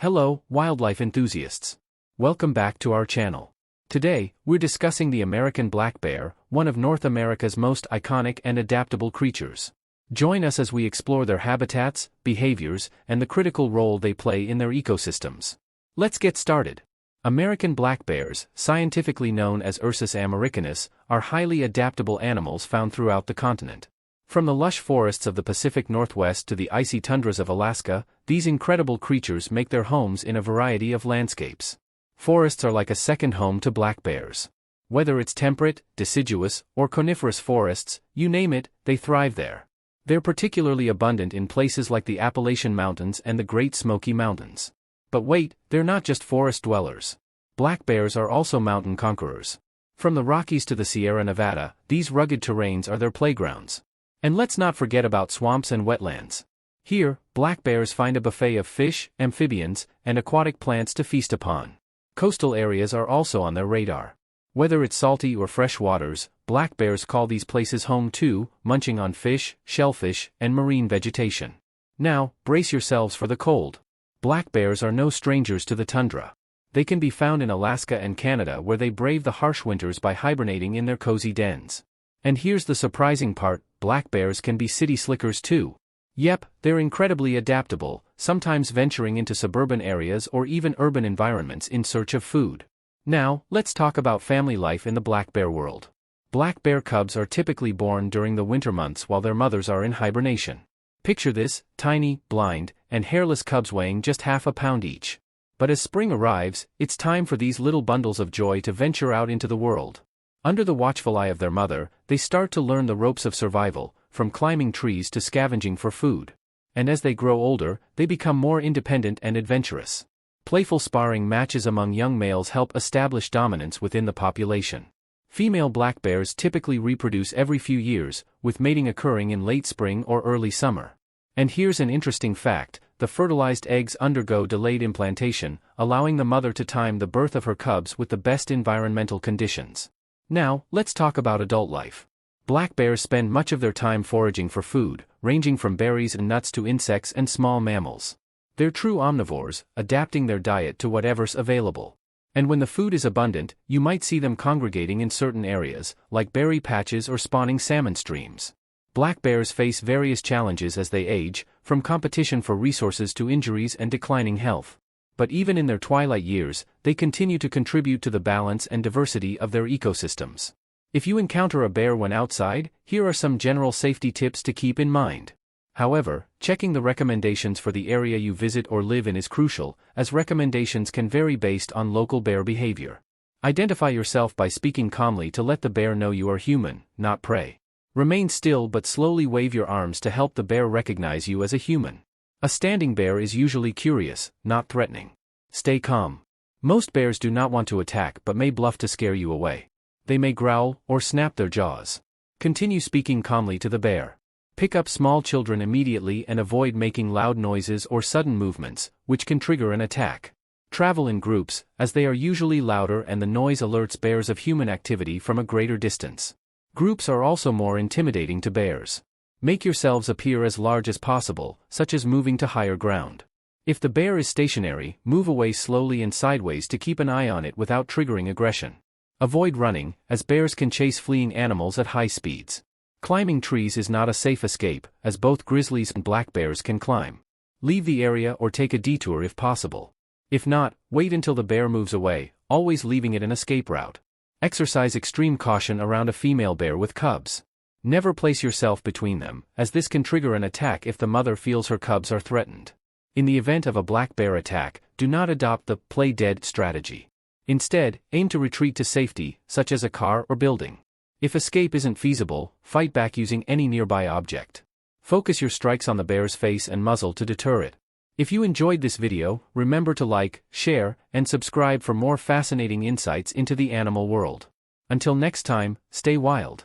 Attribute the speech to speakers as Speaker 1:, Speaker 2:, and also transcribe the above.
Speaker 1: Hello, wildlife enthusiasts. Welcome back to our channel. Today, we're discussing the American black bear, one of North America's most iconic and adaptable creatures. Join us as we explore their habitats, behaviors, and the critical role they play in their ecosystems. Let's get started. American black bears, scientifically known as Ursus americanus, are highly adaptable animals found throughout the continent. From the lush forests of the Pacific Northwest to the icy tundras of Alaska, these incredible creatures make their homes in a variety of landscapes. Forests are like a second home to black bears. Whether it's temperate, deciduous, or coniferous forests, you name it, they thrive there. They're particularly abundant in places like the Appalachian Mountains and the Great Smoky Mountains. But wait, they're not just forest dwellers. Black bears are also mountain conquerors. From the Rockies to the Sierra Nevada, these rugged terrains are their playgrounds. And let's not forget about swamps and wetlands. Here, black bears find a buffet of fish, amphibians, and aquatic plants to feast upon. Coastal areas are also on their radar. Whether it's salty or fresh waters, black bears call these places home too, munching on fish, shellfish, and marine vegetation. Now, brace yourselves for the cold. Black bears are no strangers to the tundra. They can be found in Alaska and Canada, where they brave the harsh winters by hibernating in their cozy dens. And here's the surprising part, black bears can be city slickers too. Yep, they're incredibly adaptable, sometimes venturing into suburban areas or even urban environments in search of food. Now, let's talk about family life in the black bear world. Black bear cubs are typically born during the winter months while their mothers are in hibernation. Picture this, tiny, blind, and hairless cubs weighing just half a pound each. But as spring arrives, it's time for these little bundles of joy to venture out into the world. Under the watchful eye of their mother, they start to learn the ropes of survival, from climbing trees to scavenging for food. And as they grow older, they become more independent and adventurous. Playful sparring matches among young males help establish dominance within the population. Female black bears typically reproduce every few years, with mating occurring in late spring or early summer. And here's an interesting fact, the fertilized eggs undergo delayed implantation, allowing the mother to time the birth of her cubs with the best environmental conditions. Now, let's talk about adult life. Black bears spend much of their time foraging for food, ranging from berries and nuts to insects and small mammals. They're true omnivores, adapting their diet to whatever's available. And when the food is abundant, you might see them congregating in certain areas, like berry patches or spawning salmon streams. Black bears face various challenges as they age, from competition for resources to injuries and declining health. But even in their twilight years, they continue to contribute to the balance and diversity of their ecosystems. If you encounter a bear when outside, here are some general safety tips to keep in mind. However, checking the recommendations for the area you visit or live in is crucial, as recommendations can vary based on local bear behavior. Identify yourself by speaking calmly to let the bear know you are human, not prey. Remain still but slowly wave your arms to help the bear recognize you as a human. A standing bear is usually curious, not threatening. Stay calm. Most bears do not want to attack but may bluff to scare you away. They may growl or snap their jaws. Continue speaking calmly to the bear. Pick up small children immediately and avoid making loud noises or sudden movements, which can trigger an attack. Travel in groups, as they are usually louder and the noise alerts bears of human activity from a greater distance. Groups are also more intimidating to bears. Make yourselves appear as large as possible, such as moving to higher ground. If the bear is stationary, move away slowly and sideways to keep an eye on it without triggering aggression. Avoid running, as bears can chase fleeing animals at high speeds. Climbing trees is not a safe escape, as both grizzlies and black bears can climb. Leave the area or take a detour if possible. If not, wait until the bear moves away, always leaving it an escape route. Exercise extreme caution around a female bear with cubs. Never place yourself between them, as this can trigger an attack if the mother feels her cubs are threatened. In the event of a black bear attack, do not adopt the play dead strategy. Instead, aim to retreat to safety, such as a car or building. If escape isn't feasible, fight back using any nearby object. Focus your strikes on the bear's face and muzzle to deter it. If you enjoyed this video, remember to like, share, and subscribe for more fascinating insights into the animal world. Until next time, stay wild.